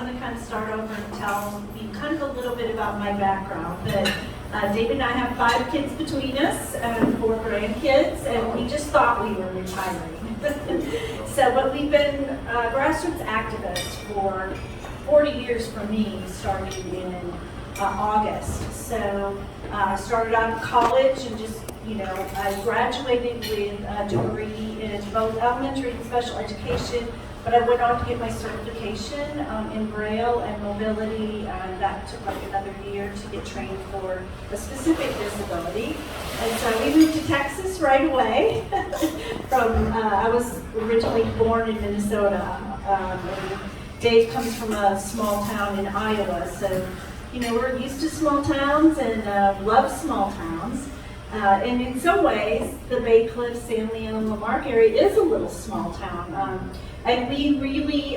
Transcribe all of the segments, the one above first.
going to kind of start over and tell you kind of a little bit about my background. But David and I have 5 kids between us and 4 grandkids, and we just thought we were retiring. But we've been grassroots activists for 40 years for me, starting in August. So I started out of college and just, I graduated with a degree in both elementary and special education, but I went on to get my certification in Braille and mobility, and that took like another year to get trained for a specific disability. And so we moved to Texas right away. I was originally born in Minnesota. And Dave comes from a small town in Iowa, so we're used to small towns and love small towns. And in some ways, the Bay Cliff, San Leon, the Marque area is a little small town. And we really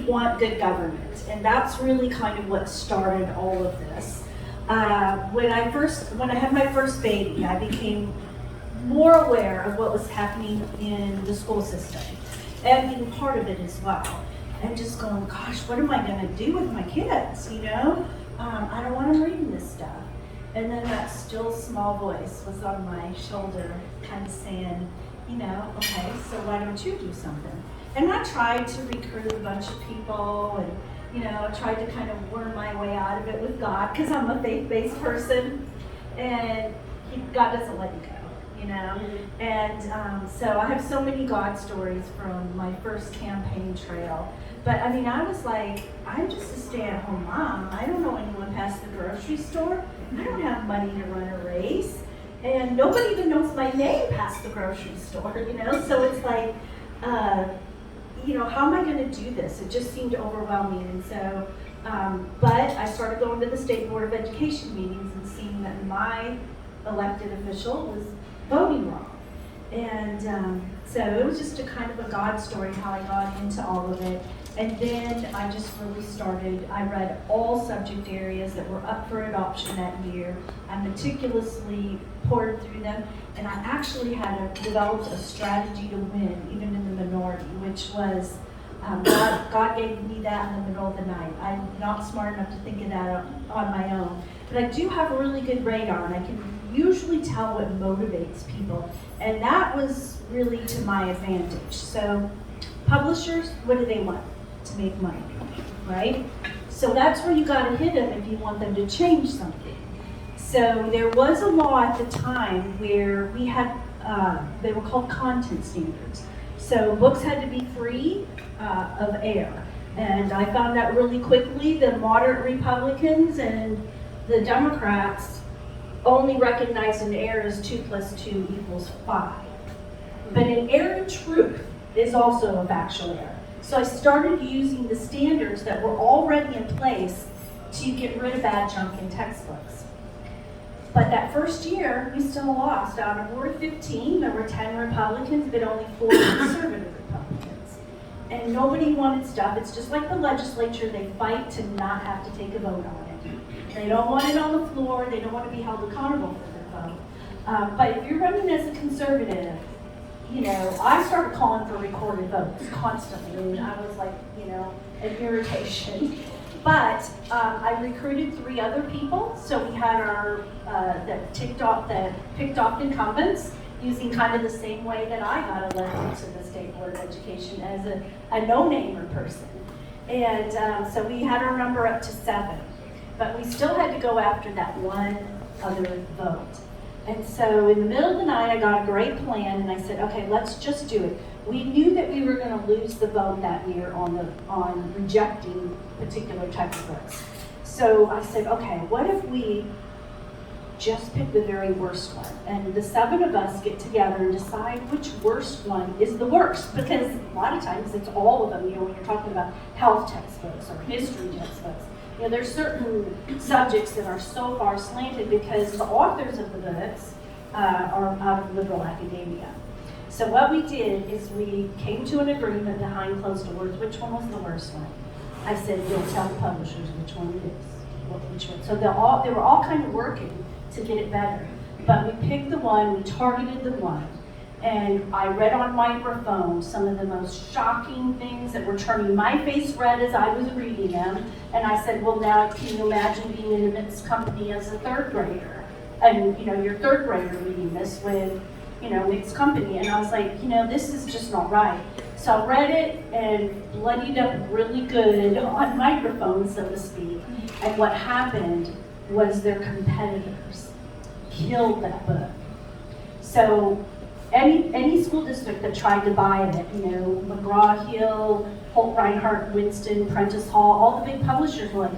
want good government, and that's really kind of what started all of this. When I had my first baby, I became more aware of what was happening in the school system, and being part of it as well. And just going, gosh, what am I going to do with my kids? I don't want them reading this stuff. And then that still small voice was on my shoulder, kind of saying, okay, so why don't you do something? And I tried to recruit a bunch of people, and I tried to kind of worm my way out of it with God, because I'm a faith-based person, and God doesn't let you go. And so I have so many God stories from my first campaign trail. But I was like, I'm just a stay-at-home mom. I don't know anyone past the grocery store. I don't have money to run a race. And nobody even knows my name past the grocery store, So it's like, how am I going to do this? It just seemed overwhelming. And so, but I started going to the State Board of Education meetings and seeing that my elected official was voting wrong. And so it was just a kind of a God story how I got into all of it. And then I just really started, I read all subject areas that were up for adoption that year. I meticulously poured through them, and I actually developed a strategy to win, even in the minority, which was, God gave me that in the middle of the night. I'm not smart enough to think of that on my own. But I do have a really good radar, and I can usually tell what motivates people. And that was really to my advantage. So publishers, what do they want? To make money, right? So that's where you got to hit them if you want them to change something. So there was a law at the time where we had, they were called content standards. So books had to be free of air. And I found out really quickly the moderate Republicans and the Democrats only recognized an error as 2 + 2 = 5. But an error in truth is also a factual error. So I started using the standards that were already in place to get rid of bad junk in textbooks. But that first year, we still lost. Out of 15, there were 10 Republicans, but only 4 conservative Republicans. And nobody wanted stuff. It's just like the legislature, they fight to not have to take a vote on it. They don't want it on the floor. They don't want to be held accountable for their vote. But if you're running as a conservative, I started calling for recorded votes constantly, and I was like, an irritation. But I recruited 3 other people, so we had our that picked off incumbents using kind of the same way that I got elected to the State Board of Education as a no-namer person. And so we had our number up to 7, but we still had to go after that one other vote. And so in the middle of the night, I got a great plan, and I said, okay, let's just do it. We knew that we were going to lose the vote that year on rejecting particular textbooks. So I said, okay, what if we just pick the very worst one? And the 7 of us get together and decide which worst one is the worst. Because a lot of times it's all of them, when you're talking about health textbooks or history textbooks. There's certain subjects that are so far slanted because the authors of the books are out of liberal academia. So what we did is we came to an agreement behind closed doors, which one was the worst one. I said, you'll tell the publishers which one it is. Which one. So they were all kind of working to get it better. But we picked the one, we targeted the one And I read on microphone some of the most shocking things that were turning my face red as I was reading them. And I said, well, now can you imagine being in a mixed company as a third grader? And your third grader reading this with, mixed company. And I was like, this is just not right. So I read it and bloodied up really good on microphone, so to speak. And what happened was their competitors killed that book. So any school district that tried to buy it, McGraw-Hill, Holt Reinhardt, Winston, Prentice Hall, all the big publishers were like,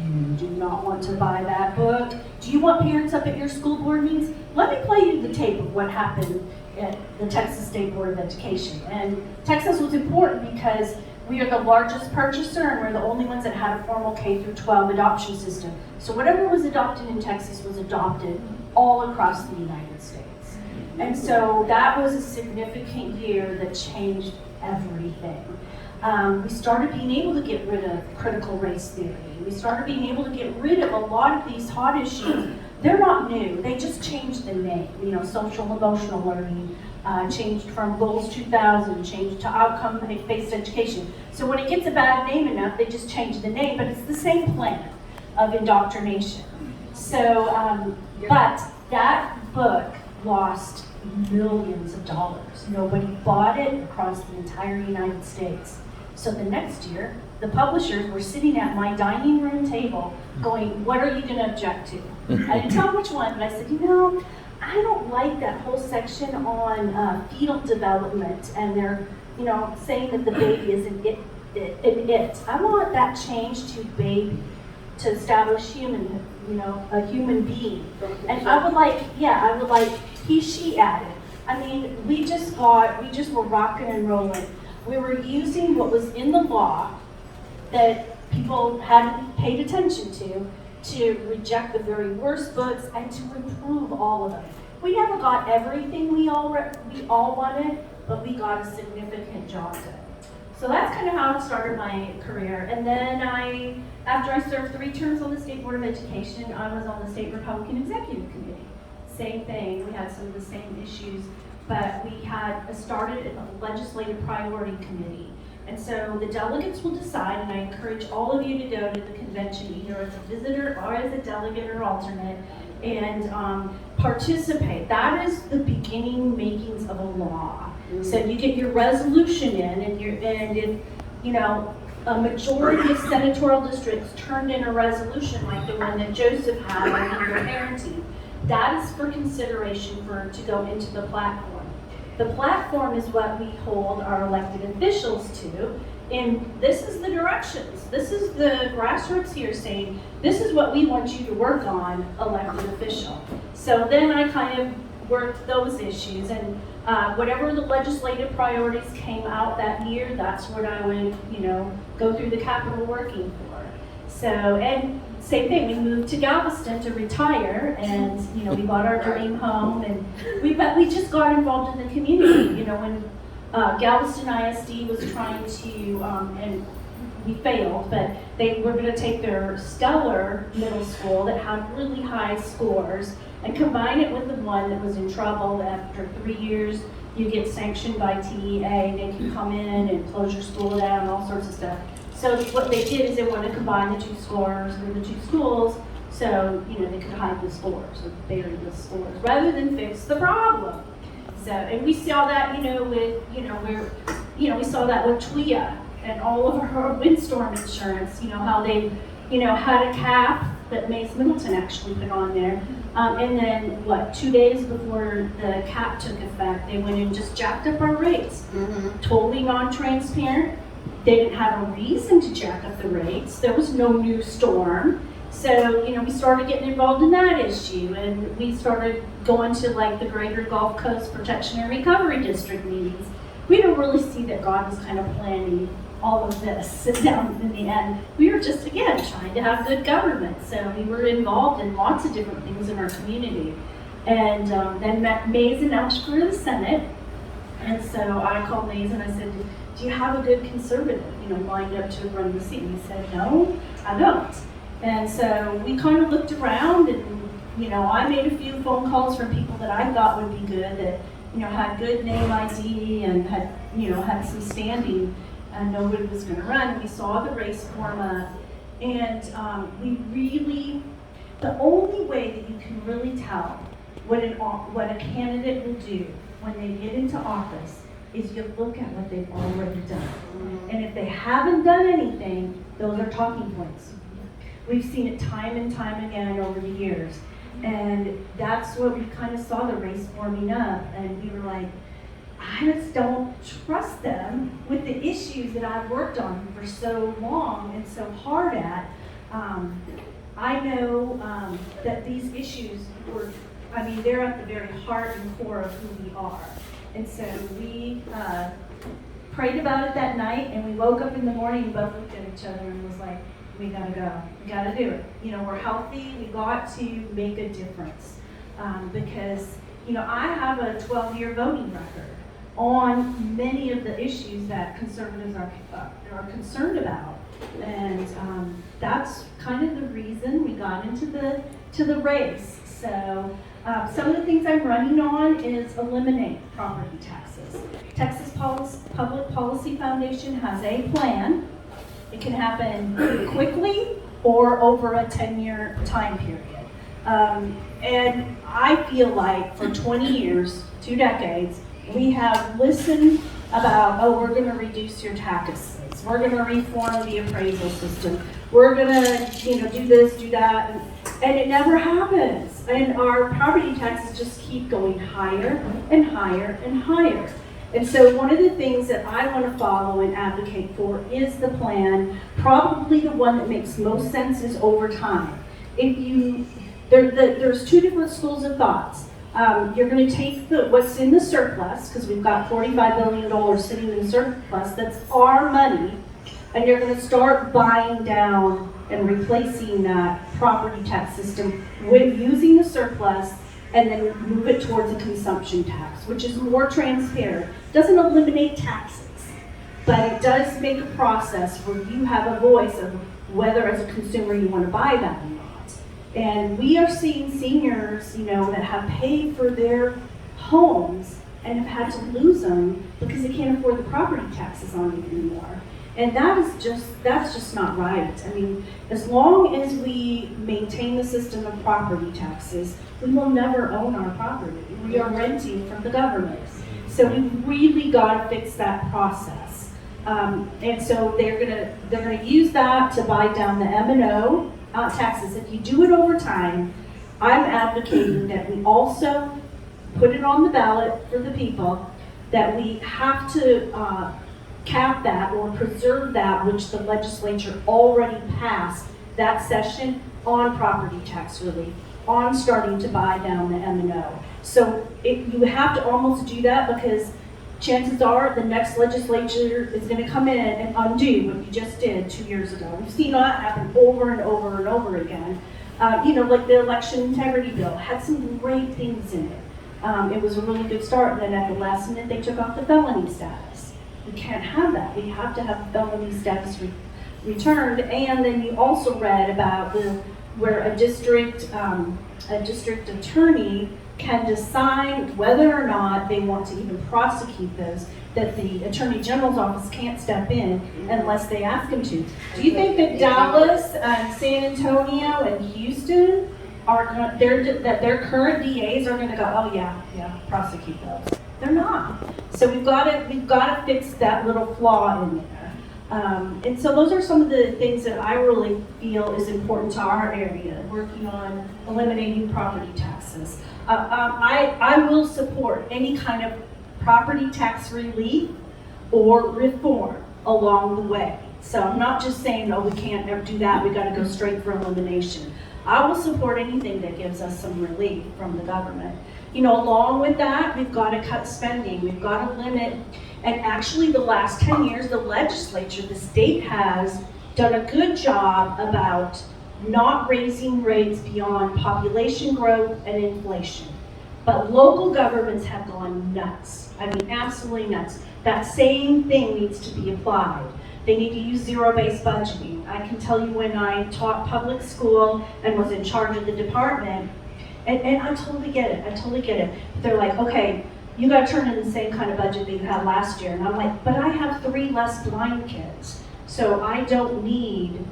you do not want to buy that book. Do you want parents up at your school board meetings? Let me play you the tape of what happened at the Texas State Board of Education. And Texas was important because we are the largest purchaser and we're the only ones that had a formal K-12 adoption system. So whatever was adopted in Texas was adopted all across the United States. And so that was a significant year that changed everything. We started being able to get rid of critical race theory. We started being able to get rid of a lot of these hot issues. They're not new, they just changed the name. Social emotional learning changed from Goals 2000, changed to outcome-based education. So when it gets a bad name enough, they just change the name, but it's the same plan of indoctrination. So, but that book lost millions of dollars. Nobody bought it across the entire United States. So the next year, the publishers were sitting at my dining room table going, what are you going to object to? I didn't tell them which one, but I said, I don't like that whole section on fetal development, and they're, saying that the baby is an it. I want that changed to baby, to establish human, a human being. And I would like he, she added. I mean, we just were rocking and rolling. We were using what was in the law that people hadn't paid attention to reject the very worst books and to improve all of them. We never got everything we all wanted, but we got a significant job done. So that's kind of how I started my career. And then after I served 3 terms on the State Board of Education, I was on the State Republican Executive Committee. Same thing, we had some of the same issues, but we had started a legislative priority committee. And so the delegates will decide, and I encourage all of you to go to the convention either as a visitor or as a delegate or alternate, and participate. That is the beginning makings of a law. So you get your resolution in, and if a majority of senatorial districts turned in a resolution like the one that Joseph had on legal parenting, that is for consideration to go into the platform. The platform is what we hold our elected officials to, and this is the directions. This is the grassroots here saying, this is what we want you to work on, elected official. So then I kind of worked those issues, and whatever the legislative priorities came out that year, that's what I would, go through the Capitol working for. So, and same thing, we moved to Galveston to retire, and we bought our dream home, and we just got involved in the community. When Galveston ISD was trying to, and we failed, but they were going to take their stellar middle school that had really high scores and combine it with the one that was in trouble. After 3 years, you get sanctioned by TEA, they can come in and close your school down, all sorts of stuff. So what they did is they wanted to combine the 2 scores or the 2 schools, so they could hide the scores or bury the scores rather than fix the problem. So, and we saw that, we saw that with TWIA and all of our windstorm insurance. How they, had a cap that Mace Middleton actually put on there, and then 2 days before the cap took effect, they went and just jacked up our rates, totally non-transparent. They didn't have a reason to jack up the rates. There was no new storm. So, we started getting involved in that issue, and we started going to the Greater Gulf Coast Protection and Recovery District meetings. We didn't really see that God was kind of planning all of this down in the end. We were just, again, trying to have good government. So we were involved in lots of different things in our community. And then Mays announced for the Senate. And so I called Mays and I said, do you have a good conservative, lined up to run the seat? And he said, no, I don't. And so we kind of looked around, and I made a few phone calls from people that I thought would be good, that had good name ID and had some standing, and nobody was going to run. We saw the race form up, and the only way that you can really tell what a candidate will do when they get into office is you look at what they've already done. And if they haven't done anything, those are talking points. We've seen it time and time again over the years. And that's what we kind of saw the race forming up. And we were like, I just don't trust them with the issues that I've worked on for so long and so hard at. I know that these issues they're at the very heart and core of who we are. And so we prayed about it that night, and we woke up in the morning and both looked at each other and was like, we gotta go, we gotta do it. We're healthy, we got to make a difference. Because, I have a 12-year voting record on many of the issues that conservatives are concerned about. And that's kind of the reason we got into the race. So some of the things I'm running on is eliminate property taxes. Texas Public Policy Foundation has a plan. It can happen quickly or over a 10-year time period. And I feel like for 20 years, 2 decades, we have listened about, we're going to reduce your taxes. We're going to reform the appraisal system. We're going to, do this, do that. And it never happens. And our property taxes just keep going higher and higher and higher. And so one of the things that I want to follow and advocate for is the plan. Probably the one that makes most sense is over time. There's 2 different schools of thoughts. You're going to take what's in the surplus, because we've got $45 billion sitting in the surplus, that's our money, and you're going to start buying down and replacing that property tax system with using the surplus, and then move it towards a consumption tax, which is more transparent. Doesn't eliminate taxes, but it does make a process where you have a voice of whether as a consumer you want to buy that or not. And we are seeing seniors, that have paid for their homes and have had to lose them because they can't afford the property taxes on it anymore. And that's just not right. As long as we maintain the system of property taxes, we will never own our property. We are renting from the government. So we've really got to fix that process. And so they're gonna use that to buy down the M&O taxes. If you do it over time, I'm advocating that we also put it on the ballot for the people, that we have to cap that or preserve that which the legislature already passed that session on property tax relief, on starting to buy down the M&O. So you have to almost do that, because chances are the next legislature is going to come in and undo what you just did 2 years ago. We've seen that happen over and over and over again. Like the election integrity bill had some great things in it. It was a really good start, and then at the last minute they took off the felony status. We can't have that. We have to have felony status returned. And then you also read about where a district attorney can decide whether or not they want to even prosecute those, that the Attorney General's office can't step in unless they ask him to. Do you think that Dallas and San Antonio and Houston that their current DAs are going to go, oh yeah, prosecute those? They're not. So we've got to fix that little flaw in there. And so those are some of the things that I really feel is important to our area, working on eliminating property taxes. I will support any kind of property tax relief or reform along the way. So I'm not just saying, we can't ever do that, we got to go straight for elimination. I will support anything that gives us some relief from the government. Along with that, we've got to cut spending, we've got to limit, and actually the last 10 years, the legislature, the state has done a good job about not raising rates beyond population growth and inflation. But local governments have gone nuts. Absolutely nuts. That same thing needs to be applied. They need to use zero-based budgeting. I can tell you when I taught public school and was in charge of the department, and I totally get it. They're like, okay, you gotta turn in the same kind of budget that you had last year. And I'm like, but I have 3 less blind kids. So I don't need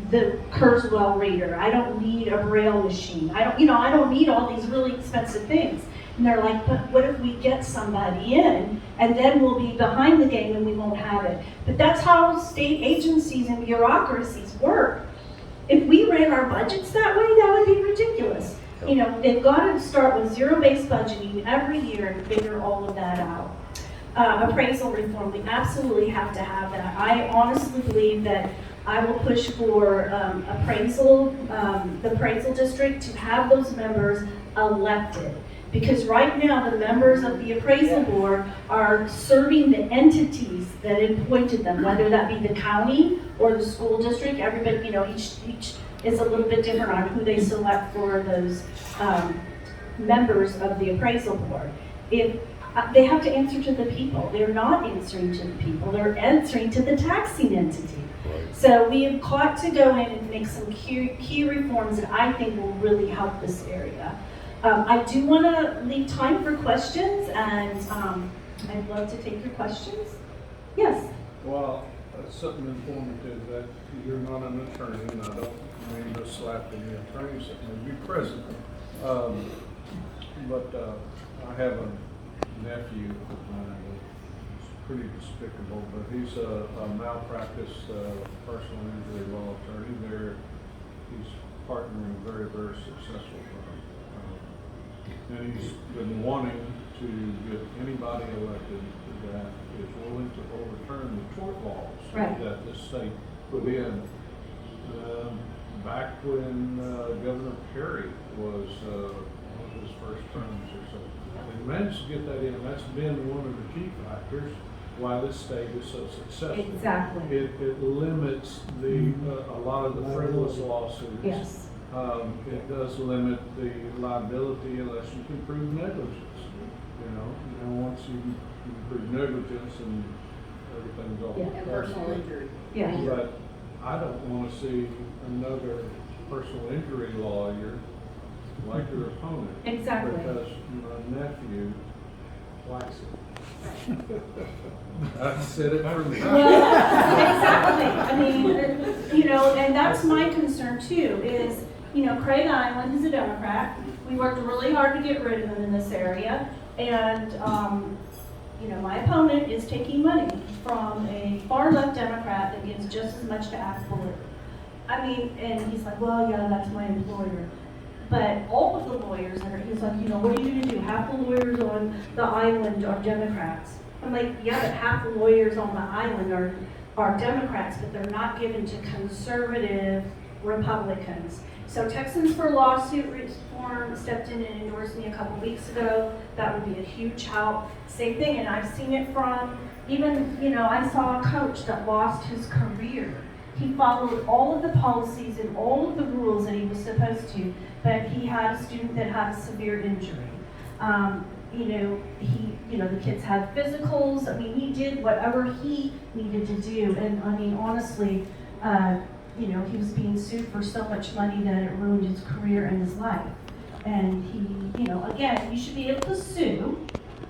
the Kurzweil reader. I don't need a Braille machine. I don't need all these really expensive things. And they're like, but what if we get somebody in and then we'll be behind the game and we won't have it? But that's how state agencies and bureaucracies work. If we ran our budgets that way, that would be ridiculous. They've got to start with zero-based budgeting every year and figure all of that out. Appraisal reform, we absolutely have to have that. I honestly believe that I will push for the appraisal district to have those members elected. Because right now, the members of the appraisal board are serving the entities that appointed them, whether that be the county or the school district. Everybody, each is a little bit different on who they select for those members of the appraisal board. If they have to answer to the people. They're not answering to the people. They're answering to the taxing entity. Right. So we have got to go in and make some key reforms that I think will really help this area. I do want to leave time for questions, and I'd love to take your questions. Yes? Well, something informative that you're not an attorney, and I don't mean to slap any attorneys that may be present. But I have a nephew of mine who's pretty despicable, but he's a malpractice personal injury law attorney. He's partnering a very, very successful firm. And he's been wanting to get anybody elected that is willing to overturn the tort laws that the state put in. Back when Governor Terri was one of his first terms or so, they managed to get that in. That's been one of the key factors why this state is so successful. Exactly. It limits a lot of the frivolous lawsuits. Yes. It does limit the liability unless you can prove negligence. Once you prove negligence and everything's all and personal injury. Yeah. But I don't want to see another personal injury lawyer like your opponent. Exactly. Because my nephew likes it. I said it for me. Well, exactly. I mean, and that's my concern too, is, Craig Island is a Democrat. We worked really hard to get rid of him in this area. And, my opponent is taking money from a far left Democrat that gives just as much to Apple. I mean, and he's like, well, yeah, that's my employer. But all of the lawyers he's like, what are you going to do? Half the lawyers on the island are Democrats. I'm like, yeah, but half the lawyers on the island are Democrats, but they're not given to conservative Republicans. So Texans for Lawsuit Reform stepped in and endorsed me a couple weeks ago. That would be a huge help. Same thing, and I've seen it from even, I saw a coach that lost his career. He followed all of the policies and all of the rules that he was supposed to, but he had a student that had a severe injury. The kids had physicals. I mean, he did whatever he needed to do, and I mean, honestly, he was being sued for so much money that it ruined his career and his life. And he, again, you should be able to sue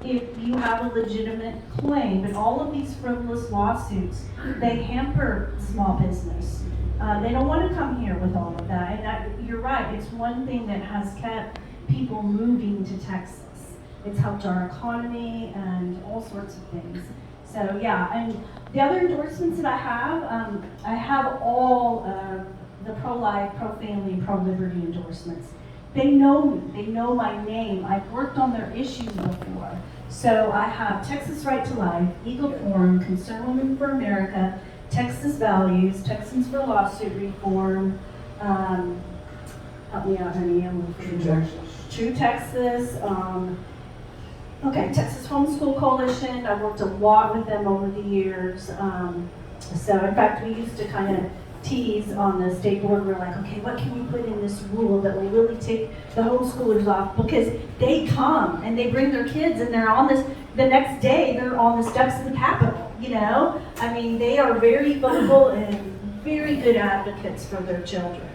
if you have a legitimate claim. But all of these frivolous lawsuits, they hamper small business. They don't want to come here with all of that. And you're right, it's one thing that has kept people moving to Texas. It's helped our economy and all sorts of things. So yeah, and the other endorsements that I have all the pro-life, pro-family, and pro-liberty endorsements. They know me, they know my name. I've worked on their issues before. So I have Texas Right to Life, Eagle Forum, Concerned Women for America, Texas Values, Texans for Lawsuit Reform, help me out, honey, True Texas, Texas Homeschool Coalition. I've worked a lot with them over the years. So in fact, we used to kind of tease on the state board. We're like, okay, what can we put in this rule that will really take the homeschoolers off? Because they come and they bring their kids and they're on this, the next day they're on the steps of the Capitol, I mean, they are very vocal and very good advocates for their children.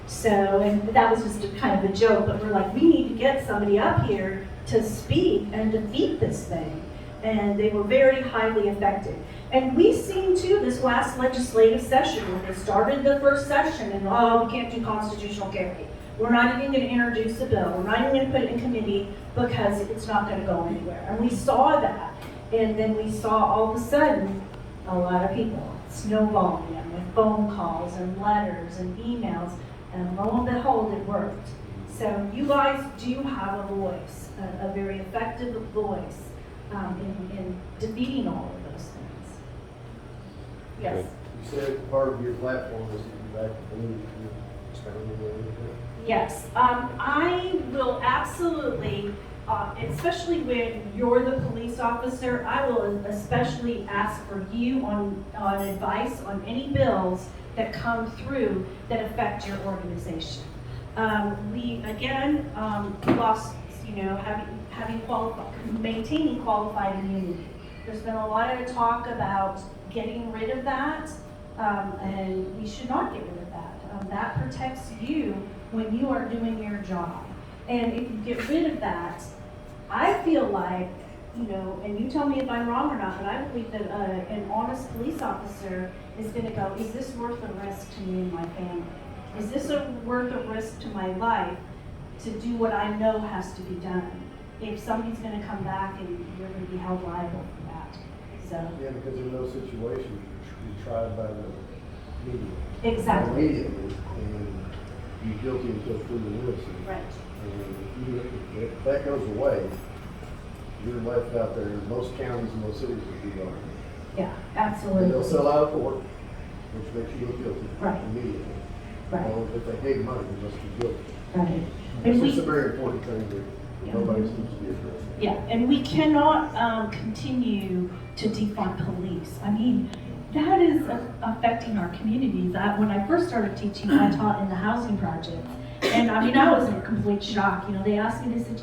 So, and that was just a kind of a joke, but we're like, we need to get somebody up here to speak and defeat this thing. And they were very highly effective. And we seen too this last legislative session when they started the first session and we can't do constitutional carry. We're not even going to introduce a bill. We're not even going to put it in committee because it's not going to go anywhere. And we saw that. And then we saw all of a sudden a lot of people snowballing them with phone calls and letters and emails. And lo and behold, it worked. So you guys do have a voice, a very effective voice in defeating all of those things. Yes. You said part of your platform is that you like to believe in expounding a little bit. Yes, I will absolutely, especially when you're the police officer, I will especially ask for you on advice on any bills that come through that affect your organization. We again lost, maintaining qualified immunity. There's been a lot of talk about getting rid of that, and we should not get rid of that. That protects you when you are doing your job. And if you get rid of that, I feel like, and you tell me if I'm wrong or not, but I believe that an honest police officer is going to go, is this worth the risk to me and my family? Is this worth a risk to my life to do what I know has to be done? If somebody's going to come back and you're going to be held liable for that. So. Yeah, because in those situations, you're tried by the media. Exactly. Immediately, and you're guilty until proven innocent. Right. And if that goes away, you're left out there. Most counties and most cities will be gone. Yeah, And absolutely. they'll sell out of court, which makes you look guilty Right. immediately. Right. Well, if they gave money, they must be guilty. Right. It's And just a we, very important thing that Yeah. nobody seems to be addressing. yeah, and we cannot continue to defund police. I mean, that is affecting our communities. When I first started teaching, I taught in the housing project. And I mean, I was in a complete shock. They asked me, they said,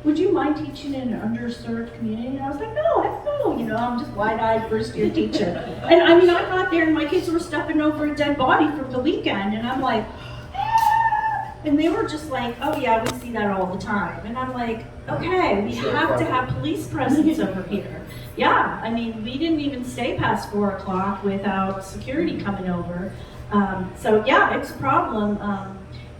would you mind teaching in an underserved community? And I was like, no, heck no. I'm just wide-eyed first-year teacher. And I mean, I got there and my kids were stepping over a dead body from the weekend. And I'm like, ah! And they were just like, oh yeah, we see that all the time. And I'm like, okay, we have to have police presence over here. Yeah, I mean, we didn't even stay past 4 o'clock without security coming over. So yeah, it's a problem.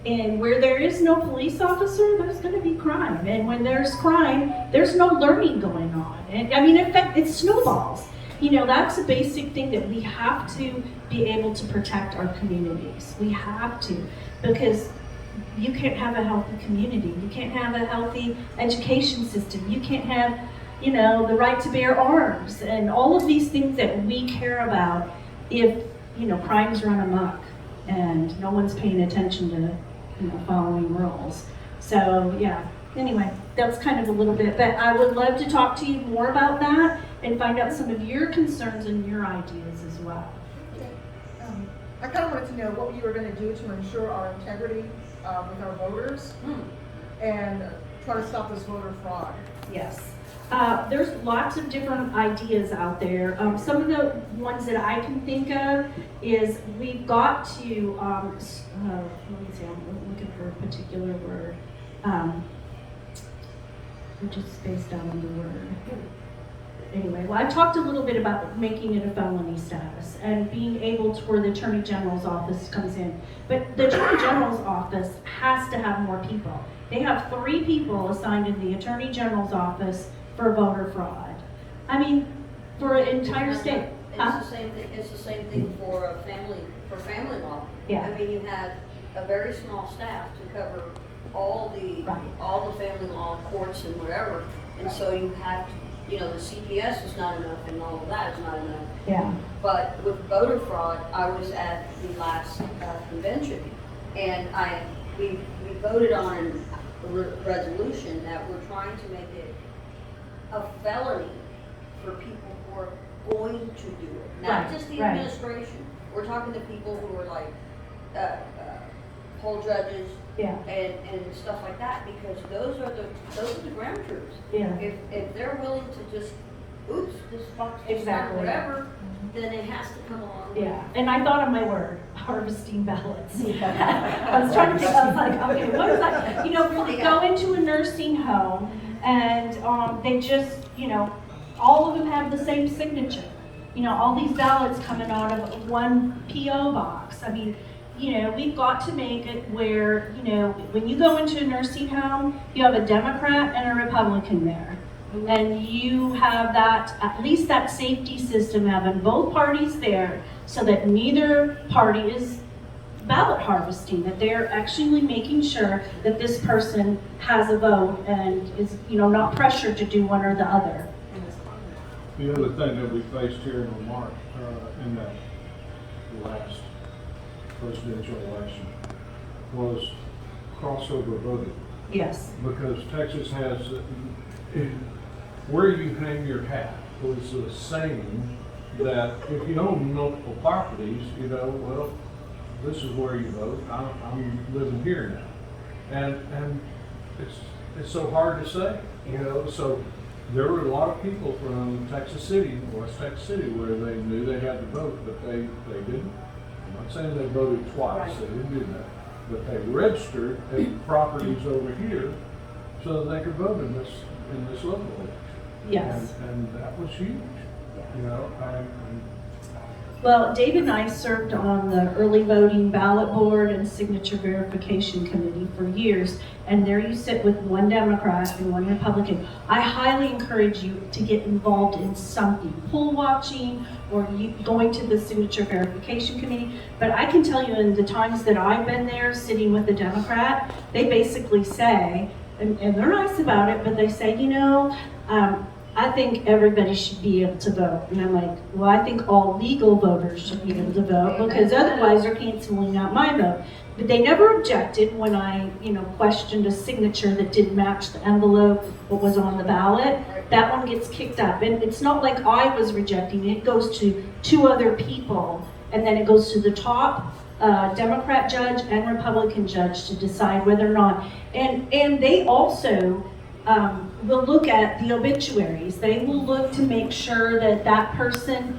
And where there is no police officer, there's going to be crime. And when there's crime, there's no learning going on. And I mean, in fact, it snowballs. That's a basic thing that we have to be able to protect our communities. We have to, because you can't have a healthy community. You can't have a healthy education system. You can't have, the right to bear arms and all of these things that we care about if, crimes run amok and no one's paying attention to, following rules. So yeah, anyway, that's kind of a little bit, but I would love to talk to you more about that and find out some of your concerns and your ideas as well. Okay. I kind of wanted to know what you were going to do to ensure our integrity with our voters and try to stop this voter fraud. Yes. There's lots of different ideas out there. Some of the ones that I can think of is we've got to, let me see, I'm looking for a particular word, which is spaced out on the word. Anyway, well, I talked a little bit about making it a felony status and being able to, where the Attorney General's office comes in. But the Attorney General's office has to have more people. They have 3 people assigned in the Attorney General's office for voter fraud. I mean, for an entire state. It's the same thing. It's the same thing for family law. Yeah. I mean, you have a very small staff to cover all the family law courts and whatever, and so you have to. The CPS is not enough, and all of that is not enough. Yeah. But with voter fraud, I was at the last convention, and we voted on a resolution that we're trying to make it a felony for people who are going to do it, not just the administration. We're talking to people who are like poll judges and stuff like that, because those are the ground troops. Yeah. If they're willing to just this box Exactly. whatever, then it has to come along. Yeah, and I thought of my word, harvesting ballots. I was trying to think, I was like, okay, what is that? When they go into a nursing home And they just, all of them have the same signature. All these ballots coming out of one P.O. box. I mean, we've got to make it where, when you go into a nursing home, you have a Democrat and a Republican there. And you have that, at least that safety system, having both parties there so that neither party is ballot harvesting, that they're actually making sure that this person has a vote and is, not pressured to do one or the other. The other thing that we faced here in Marque, in that last presidential election, was crossover voting. Yes. Because Texas has, where you hang your hat was the same, that if you own multiple properties, well, this is where you vote, I'm living here now. And it's so hard to say, so there were a lot of people from Texas City, West Texas City, where they knew they had to vote, but they didn't. I'm not saying they voted twice, Right. they didn't do that. But they registered at properties over here so that they could vote in this local election. Yes. And that was huge, and Well, David and I served on the early voting ballot board and signature verification committee for years, and there you sit with one Democrat and one Republican. I highly encourage you to get involved in something, poll watching, or you going to the signature verification committee. But I can tell you, in the times that I've been there sitting with a Democrat, they basically say, and they're nice about it, but they say, I think everybody should be able to vote. And I'm like, well, I think all legal voters should be able to vote, because otherwise they're canceling out my vote. But they never objected when I, questioned a signature that didn't match the envelope, what was on the ballot. That one gets kicked up. And it's not like I was rejecting it. It goes to 2 other people, and then it goes to the top Democrat judge and Republican judge to decide whether or not. And they also will look at the obituaries. They will look to make sure that that person,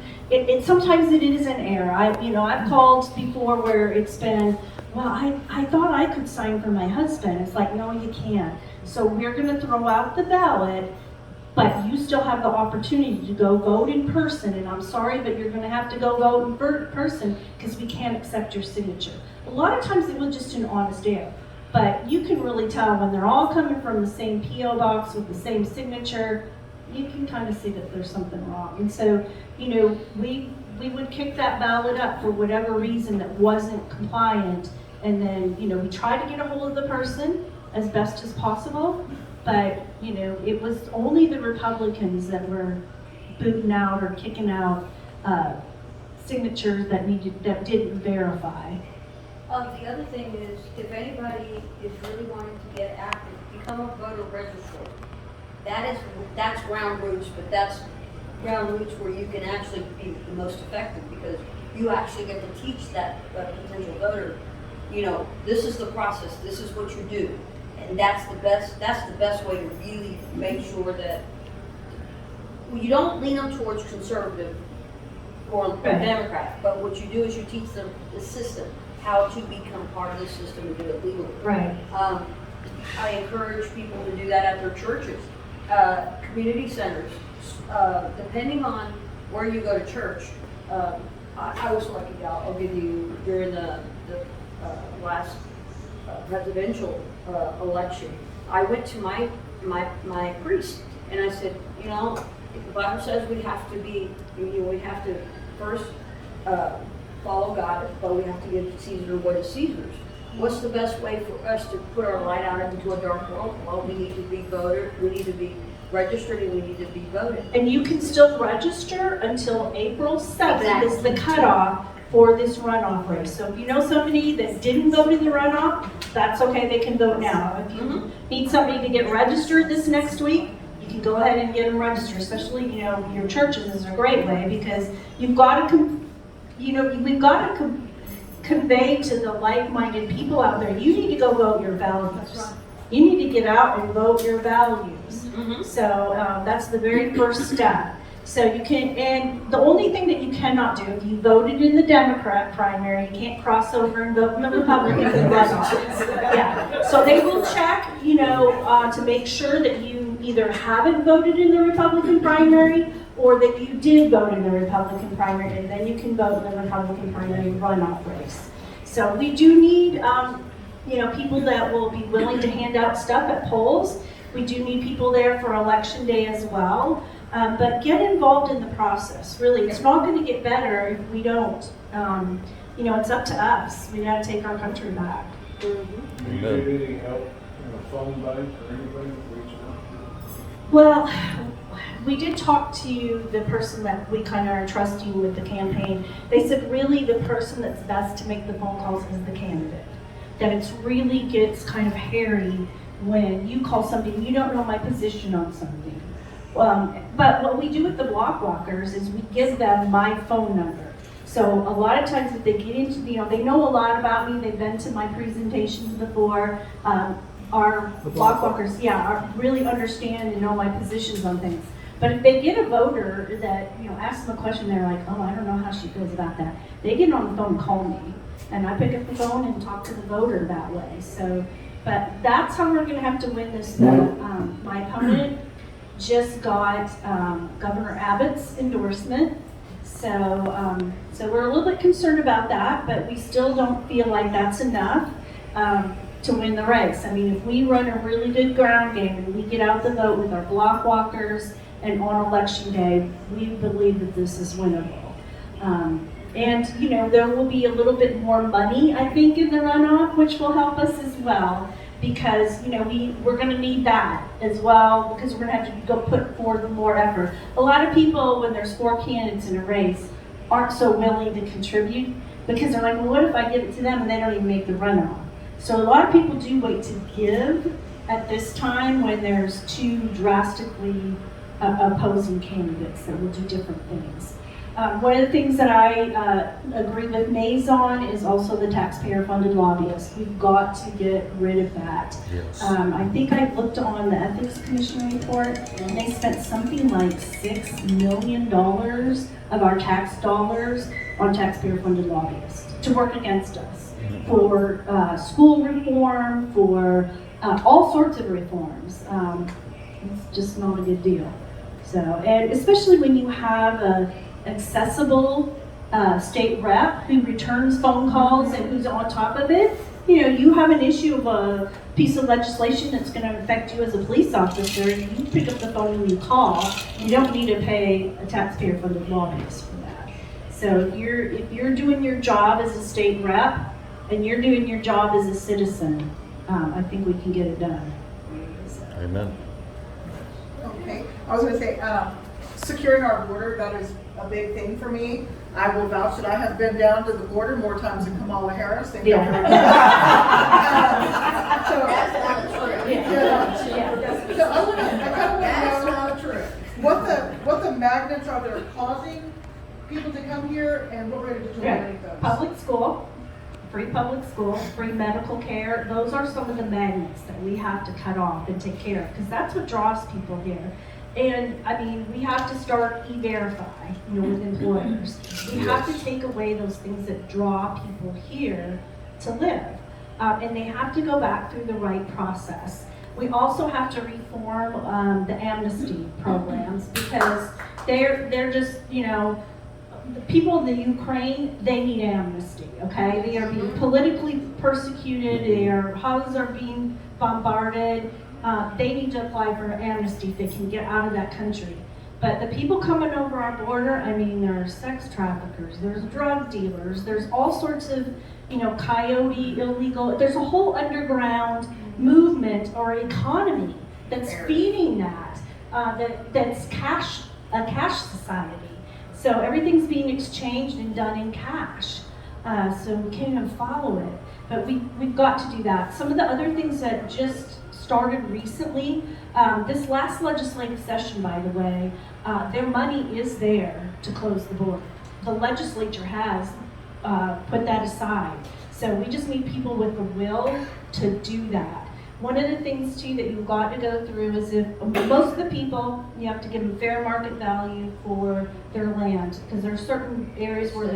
sometimes it is an error. I've called before where it's been, well, I thought I could sign for my husband. It's like, no, you can't. So we're gonna throw out the ballot, but you still have the opportunity to go vote in person. And I'm sorry, but you're gonna have to go vote in person because we can't accept your signature. A lot of times it was just an honest error. But you can really tell when they're all coming from the same P.O. box with the same signature, you can kind of see that there's something wrong. And so, we would kick that ballot up for whatever reason that wasn't compliant. And then, we try to get a hold of the person as best as possible. But, it was only the Republicans that were booting out or kicking out signatures that didn't verify. The other thing is, if anybody is really wanting to get active, become a voter registrar. That's ground roots, but that's ground roots where you can actually be the most effective, because you actually get to teach that potential voter, this is the process, this is what you do. And that's the best way to really make sure that you don't lean them towards conservative or Democrat, but what you do is you teach them the system, how to become part of the system and do it legally. Right. I encourage people to do that at their churches, community centers, depending on where you go to church. I was lucky, I'll give you, during the last presidential election, I went to my priest and I said, the Bible says we have to first follow God, but we have to give Caesar what is Caesar's. What's the best way for us to put our light out into a dark world? Well, we need to be voted, we need to be registered, and we need to be voted. And you can still register until April 7th Exactly. is the cutoff for this runoff race. So if you know somebody that didn't vote in the runoff, that's okay, they can vote now. If you need somebody to get registered this next week, you can go ahead and get them registered, especially, your churches is a great way, because you've got to, we've got to convey to the like-minded people out there, you need to go vote your values. You need to get out and vote your values. So that's the very first step. So you can, and the only thing that you cannot do, if you voted in the Democrat primary, you can't cross over and vote in the Republican runoff. Yeah. So they will check, to make sure that you either haven't voted in the Republican primary or that you did vote in the Republican primary, and then you can vote in the Republican primary runoff race. So we do need, people that will be willing to hand out stuff at polls. We do need people there for election day as well. But get involved in the process. Really, it's not going to get better if we don't. It's up to us. We got to take our country back. Do you need any help in a phone bank or anything reaching out? Well, we did talk to the person that we kind of are trusting with the campaign. They said really the person that's best to make the phone calls is the candidate. That it really gets kind of hairy when you call somebody and you don't know my position on something. But what we do with the block walkers is we give them my phone number. So a lot of times if they get into, they know a lot about me, they've been to my presentations before. Our block walkers, really understand and know my positions on things. But if they get a voter that, asks them a question, they're like, oh, I don't know how she feels about that. They get on the phone and call me. And I pick up the phone and talk to the voter that way. So, but that's how we're going to have to win this. My opponent just got Governor Abbott's endorsement. So we're a little bit concerned about that, but we still don't feel like that's enough to win the race. I mean, if we run a really good ground game and we get out the vote with our block walkers and on election day, we believe that this is winnable. And there will be a little bit more money, I think, in the runoff, which will help us as well. Because we're going to need that as well, because we're going to have to go put forth more effort. A lot of people, when there's 4 candidates in a race, aren't so willing to contribute because they're like, well, what if I give it to them and they don't even make the runoff? So a lot of people do wait to give at this time when there's 2 drastically opposing candidates that will do different things. One of the things that I agree with Mays on is also the taxpayer-funded lobbyists. We've got to get rid of that. Yes. I think I looked on the Ethics Commission report, and they spent something like $6 million of our tax dollars on taxpayer-funded lobbyists to work against us for school reform, for all sorts of reforms. It's just not a good deal. So, and especially when you have a accessible state rep who returns phone calls and who's on top of it. You have an issue of a piece of legislation that's going to affect you as a police officer. You pick up the phone and you call. You don't need to pay a taxpayer-funded lobbyist for that. So if you're doing your job as a state rep and you're doing your job as a citizen, I think we can get it done. So. Amen. Okay, I was gonna say, securing our border, that is a big thing for me. I will vouch that I have been down to the border more times than Kamala Harris. Thank you. That's not true. So I kind of That's want to know not true. what the magnets are that are causing people to come here and what we're going to do to eliminate those. Public school, free medical care, those are some of the magnets that we have to cut off and take care of, because that's what draws people here. And I mean, we have to start e-verify, with employers. We have to take away those things that draw people here to live. And they have to go back through the right process. We also have to reform the amnesty programs, because they're just, the people in the Ukraine, they need amnesty, okay? They are being politically persecuted, their houses are being bombarded. They need to apply for amnesty if they can get out of that country. But the people coming over our border, I mean, there are sex traffickers, there's drug dealers, there's all sorts of, coyote, illegal, there's a whole underground movement or economy that's feeding that, that's a cash society. So everything's being exchanged and done in cash. So we can't even follow it. But we've got to do that. Some of the other things that just started recently, this last legislative session, by the way, their money is there to close the border. The legislature has put that aside. So we just need people with the will to do that. One of the things too that you've got to go through is if most of the people, you have to give them fair market value for their land, because there are certain areas where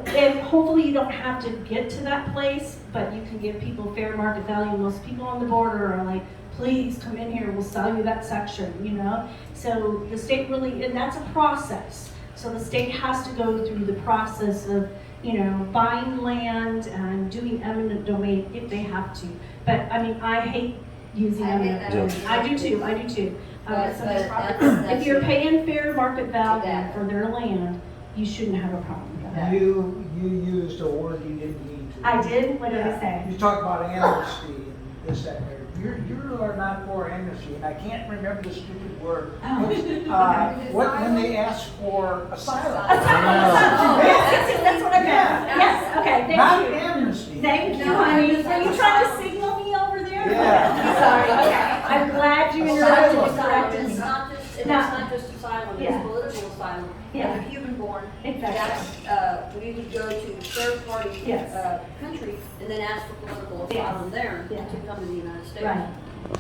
and hopefully you don't have to get to that place, but you can give people fair market value. Most people on the border are like, please come in here, we'll sell you that section, you know? So the state really, and that's a process. So the state has to go through the process of, you know, buying land and doing eminent domain if they have to. But I mean, I hate using I hate eminent that. domain. I do too. But Somebody's property. that's- If you're paying fair market value Exactly. for their land, you shouldn't have a problem with that. You used a word you didn't need to. I did? What did I say? You talked about amnesty and this, that, and the other. You are not for amnesty, and I can't remember the stupid word. Oh. When they ask for asylum. Yes, that's what I meant. Yeah. Yes, okay, Not thank you. amnesty. Thank you, No, honey. I Are you just- trying to signal me over there? Yeah. Sorry, okay. I'm glad you interrupted and Asylum, corrected it's me. not just, it's No. not just asylum, it's Yeah. political asylum. Yeah. As a Cuban born, Exactly. that's, we would go to third party, Yes. country and then ask for political Yes. asylum there Yeah. to come to the United States. Right.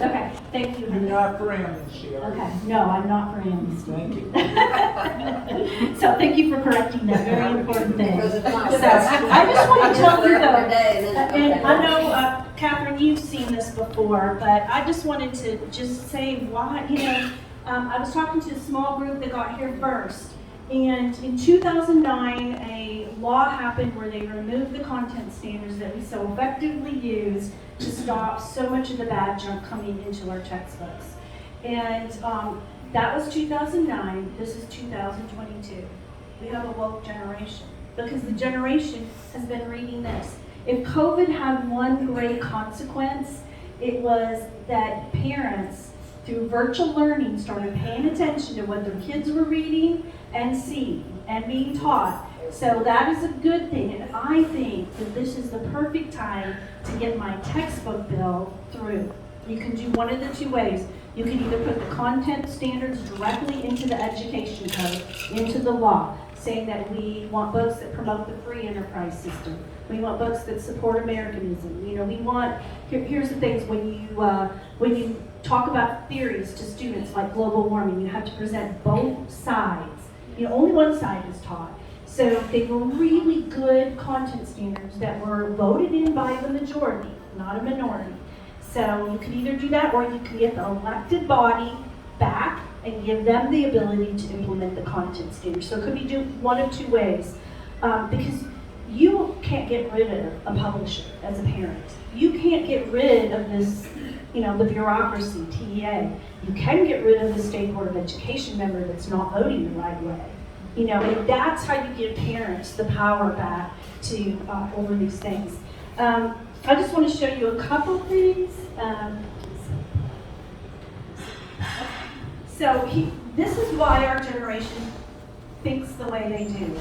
Okay, thank you, You're honey. not for amnesty, are you? Okay, no, I'm not for amnesty. Thank you. So thank you for correcting that very important thing. Because it's not. So, I just want to tell you Every though, day and then, and I know, Catherine, you've seen this before, but I just wanted to just say why, you know, I was talking to a small group that got here first. And in 2009, a law happened where they removed the content standards that we so effectively use to stop so much of the bad junk coming into our textbooks. And that was 2009, this is 2022. We have a woke generation because the generation has been reading this. If COVID had one great consequence, it was that parents, through virtual learning, started paying attention to what their kids were reading and seeing and being taught. So that is a good thing, and I think that this is the perfect time to get my textbook bill through. You can do one of the two ways. You can either put the content standards directly into the education code, into the law, saying that we want books that promote the free enterprise system. We want books that support Americanism. You know, we want, here's the things, when you talk about theories to students like global warming, you have to present both sides. You know, only one side is taught. So they were really good content standards that were voted in by the majority, not a minority. So you can either do that, or you can get the elected body back and give them the ability to implement the content standards. So it could be do one of two ways. Because you can't get rid of a publisher as a parent. You can't get rid of this, you know, the bureaucracy, TEA. You can get rid of the State Board of Education member that's not voting the right way. You know, and that's how you give parents the power back to over these things. I just want to show you a couple things. This is why our generation thinks the way they do.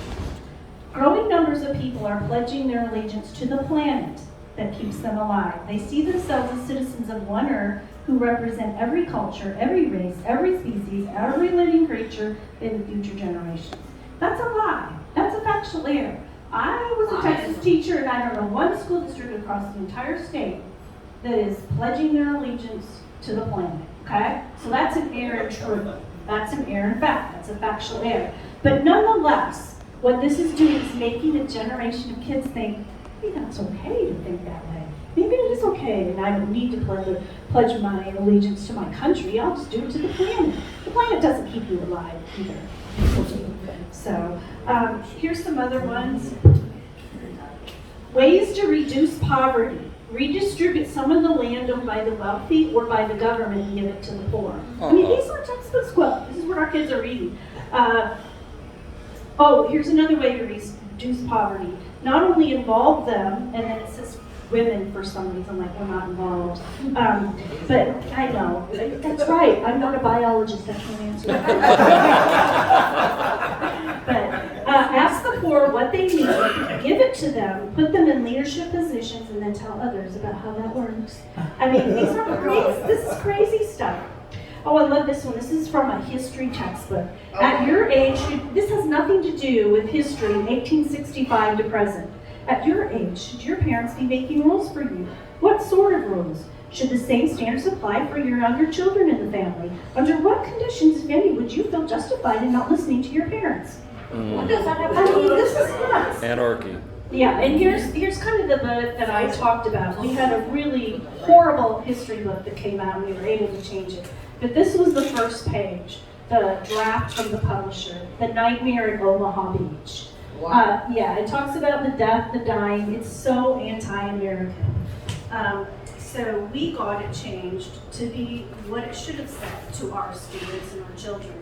Growing numbers of people are pledging their allegiance to the planet that keeps them alive. They see themselves as citizens of one Earth who represent every culture, every race, every species, every living creature in the future generations. That's a lie. That's a factual error. I was a Texas teacher, and I don't know one school district across the entire state that is pledging their allegiance to the planet, okay? So that's an error in truth. That's an error in fact. That's a factual error. But nonetheless, what this is doing is making a generation of kids think, maybe that's okay to think that way. Maybe it is okay, and I don't need to pledge my allegiance to my country. I'll just do it to the planet. The planet doesn't keep you alive either. So here's some other ones. Ways to reduce poverty. Redistribute some of the land owned by the wealthy or by the government and give it to the poor. I mean, these are textbooks. Well, this is what our kids are reading. Here's another way to reduce poverty. Not only involve them, and then it says women for some reason, like we're not involved. But I know, that's right, I'm not a biologist, I can't answer that. But ask the poor what they need, give it to them, put them in leadership positions, and then tell others about how that works. I mean, these are crazy, this is crazy stuff. Oh, I love this one. This is from a history textbook. At your age, this has nothing to do with history, 1865 to present. At your age, should your parents be making rules for you? What sort of rules? Should the same standards apply for your younger children in the family? Under what conditions, if any, would you feel justified in not listening to your parents? What does that have to do with this? Is nuts. Anarchy. Yeah, and here's kind of the book that I talked about. We had a really horrible history book that came out and we were able to change it. But this was the first page, the draft from the publisher, The Nightmare at Omaha Beach. Yeah, it talks about the death, the dying. It's so anti-American. So we got it changed to be what it should have said to our students and our children.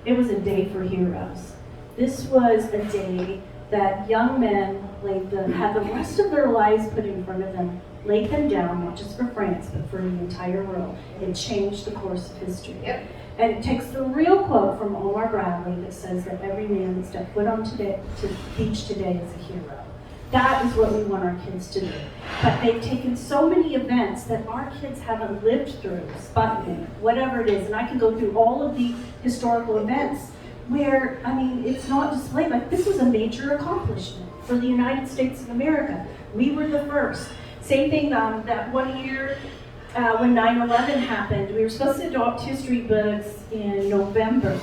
It was a day for heroes. This was a day that young men had the rest of their lives put in front of them, laid them down, not just for France, but for the entire world, and changed the course of history. Yep. And it takes the real quote from Omar Bradley that says that every man that stepped foot on to the beach today is a hero. That is what we want our kids to do. But they've taken so many events that our kids haven't lived through, Sputnik, whatever it is, and I can go through all of the historical events where, I mean, it's not displayed. Like, this was a major accomplishment for the United States of America. We were the first. Same thing that one year when 9/11 happened, we were supposed to adopt history books in November,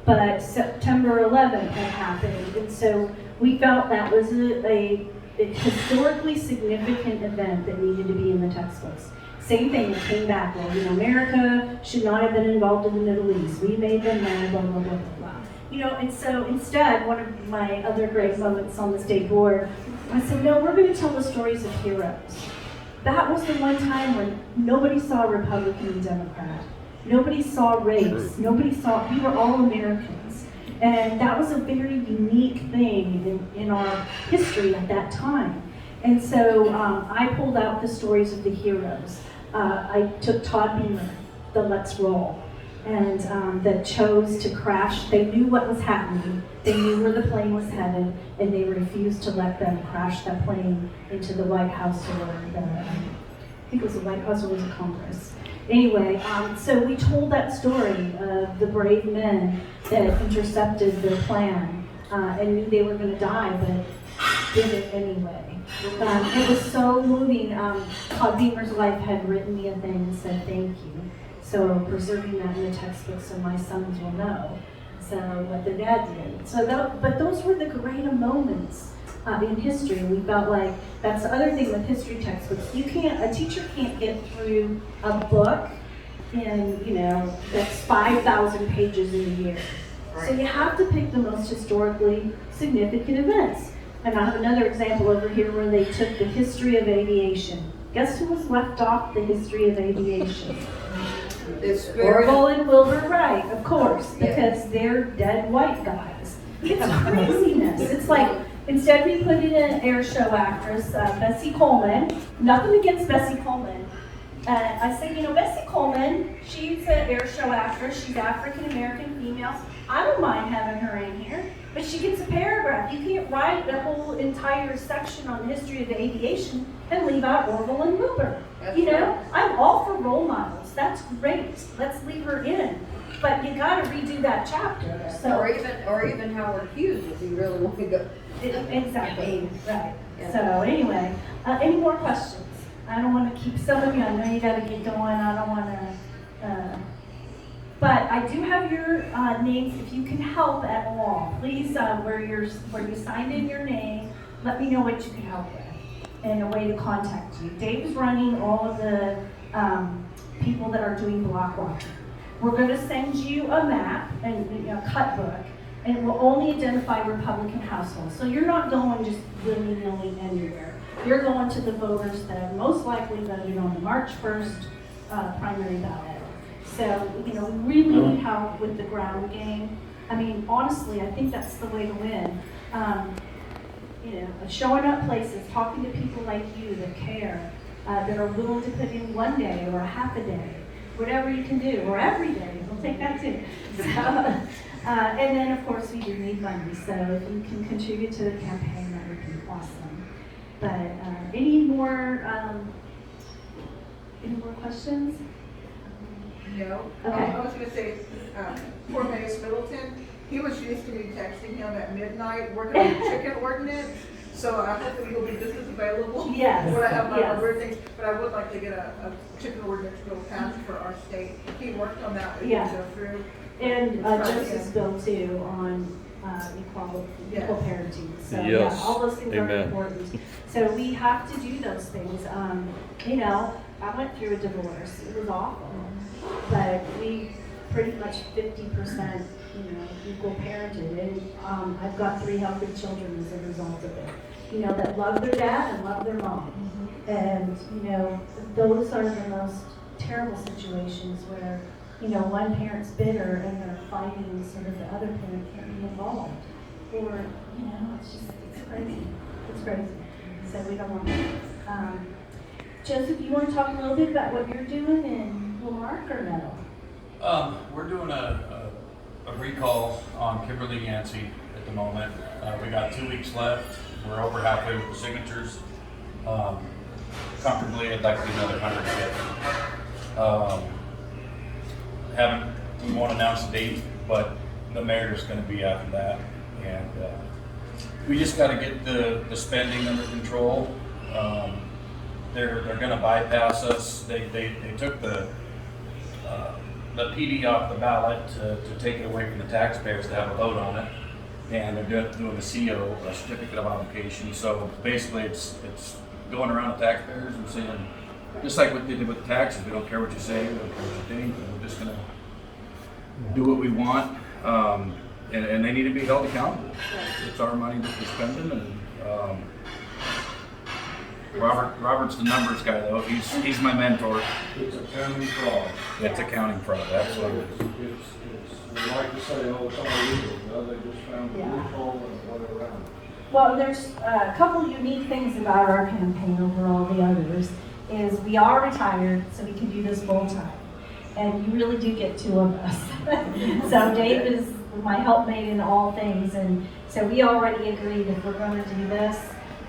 but September 11th had happened, and so we felt that was a historically significant event that needed to be in the textbooks. Same thing, it came back, well, you know, America should not have been involved in the Middle East. We made them mad, blah, blah, blah, blah, blah. You know, and so instead, one of my other great moments on the state board, I said, no, we're going to tell the stories of heroes. That was the one time when nobody saw Republican and Democrat. Nobody saw race. Nobody saw, we were all Americans. And that was a very unique thing in our history at that time. And so I pulled out the stories of the heroes. I took Todd Beamer, the Let's Roll, and that chose to crash. They knew what was happening. They knew where the plane was headed, and they refused to let them crash that plane into the White House or I think it was the White House or was it Congress. Anyway, so we told that story of the brave men that intercepted their plan and knew they were going to die, but did it anyway. It was so moving. Todd Beamer's wife had written me a thing and said thank you. So preserving that in the textbook so my sons will know. So what the dad did. So but those were the greater moments in history. We felt like that's the other thing with history textbooks. A teacher can't get through a book in, that's 5,000 pages in a year. So you have to pick the most historically significant events. And I have another example over here where they took the history of aviation. Guess who was left off the history of aviation? Orville and Wilbur Wright, of course, because they're dead white guys. It's craziness. It's like, instead we put in an air show actress, Bessie Coleman. Nothing against Bessie Coleman. I said, Bessie Coleman, she's an air show actress. She's African-American female. I don't mind having her in here, but she gets a paragraph. You can't write a whole entire section on the history of aviation and leave out Orville and Wilbur. I'm all for role models. That's great. Let's leave her in. But you got to redo that chapter. So, or even Howard Hughes if you really want to go. Exactly. Right. So anyway, any more questions? I don't want to keep some of you. I know you got to get going. I don't want to. But I do have your names. If you can help at all, please, where you signed in your name, let me know what you can help with and a way to contact you. Dave's running all of the people that are doing block walking. We're going to send you a map and a cut book, and it will only identify Republican households. So you're not going just willy-nilly anywhere. You're going to the voters that have most likely voted on the March 1st primary ballot. So, we really need help with the ground game. I mean, honestly, I think that's the way to win. Showing up places, talking to people like you that care, that are willing to put in one day or a half a day, whatever you can do, or every day, we'll take that too. So, and then, of course, we do need money, so if you can contribute to the campaign, that would be awesome. But any more questions? No. Okay. I was gonna say, poor Mace Middleton, he was used to me texting him at midnight, working on the chicken ordinance. So I hope that he'll be just as available Yes, when I have my yes. other things. But I would like to get a chicken ordinance bill passed for our state. He worked on that, but he Yeah. didn't go through. And Joseph's bill too on equal parenting. So, yeah, Yes. all those things are Amen. important. So we have to do those things. You know, I went through a divorce. It was awful. But we pretty much 50%, you know, equal parented. And I've got 3 healthy children as a result of it. You know, that love their dad and love their mom. And, you know, those are the most terrible situations where, you know, one parent's bitter and they're fighting so that the other parent can't be involved. Or, you know, it's crazy. It's crazy. So we don't want that. Joseph, you want to talk a little bit about what you're doing in Marque or no? We're doing a recall on Kimberly Yancey at the moment. We got 2 weeks left. We're over halfway with the signatures. Comfortably, I'd like to do another 100 yet. We won't announce the date, but the mayor's going to be after that. And we just got to get the spending under control. They're going to bypass us. They took the PD off the ballot to take it away from the taxpayers to have a vote on it. And they're doing the CO, a certificate of obligation. So basically it's going around the taxpayers and saying, just like what they did with the taxes, we don't care what you say, we don't care what you think, we're just gonna do what we want. And they need to be held accountable. It's our money that we're spending, and Robert's the numbers guy though. He's my mentor. It's accounting fraud. It's accounting fraud, absolutely. We like to say, oh, it's all legal. Well, they just found a loophole and went around it. Well, there's a couple unique things about our campaign over all the others. Is we are retired, so we can do this full time. And you really do get 2 of us. So Dave is my helpmate in all things, and so we already agreed if we're going to do this,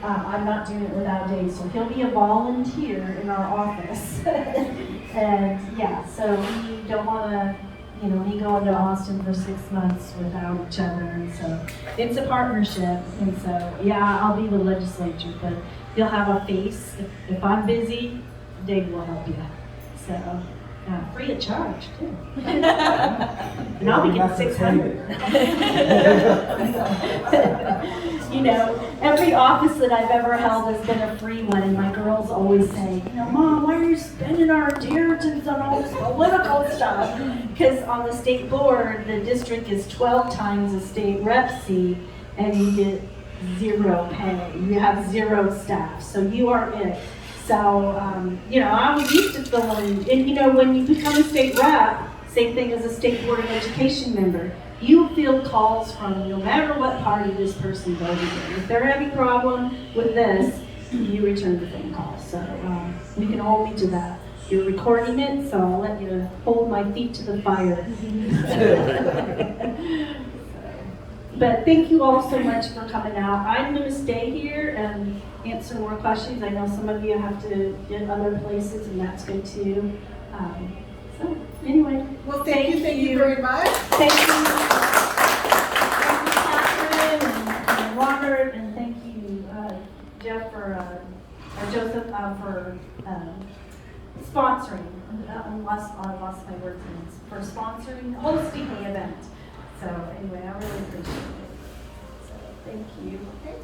I'm not doing it without Dave. So he'll be a volunteer in our office. And yeah, so we don't want to, you know, me going to Austin for 6 months without each other, and so it's a partnership. And so yeah, I'll be the legislature, but you'll have a face. If I'm busy, Dave will help you. So free of charge too. And I'll be getting 600. You know, every office that I've ever held has been a free one, and my girls always say, you know, Mom, why are you spending our inheritance on all this political stuff? Because on the state board, the district is 12 times a state rep seat, and you get 0 pay. You have 0 staff, so you are it. So, you know, I was used to filling, and you know, when you become a state rep, same thing as a state board of education member, you field calls from no matter what party this person voted in. If they're having a problem with this, you return the phone call. So you can hold me to that. You're recording it, so I'll let you hold my feet to the fire. But thank you all so much for coming out. I'm going to stay here and answer more questions. I know some of you have to get other places, and that's good too. So anyway, Well, thank you very much. Thank you, Katherine and Robert, and thank you, Jeff or Joseph for sponsoring. I lost my words for sponsoring, hosting the event. So anyway, I really appreciate it. So thank you. Okay.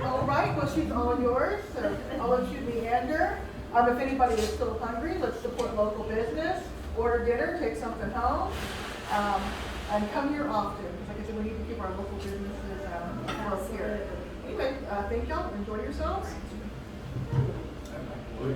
All right, well, she's all yours, so I'll let you meander. If anybody is still hungry, let's support local business, order dinner, take something home, and come here often. Like I said, we need to keep our local businesses well here. Anyway, thank y'all, enjoy yourselves.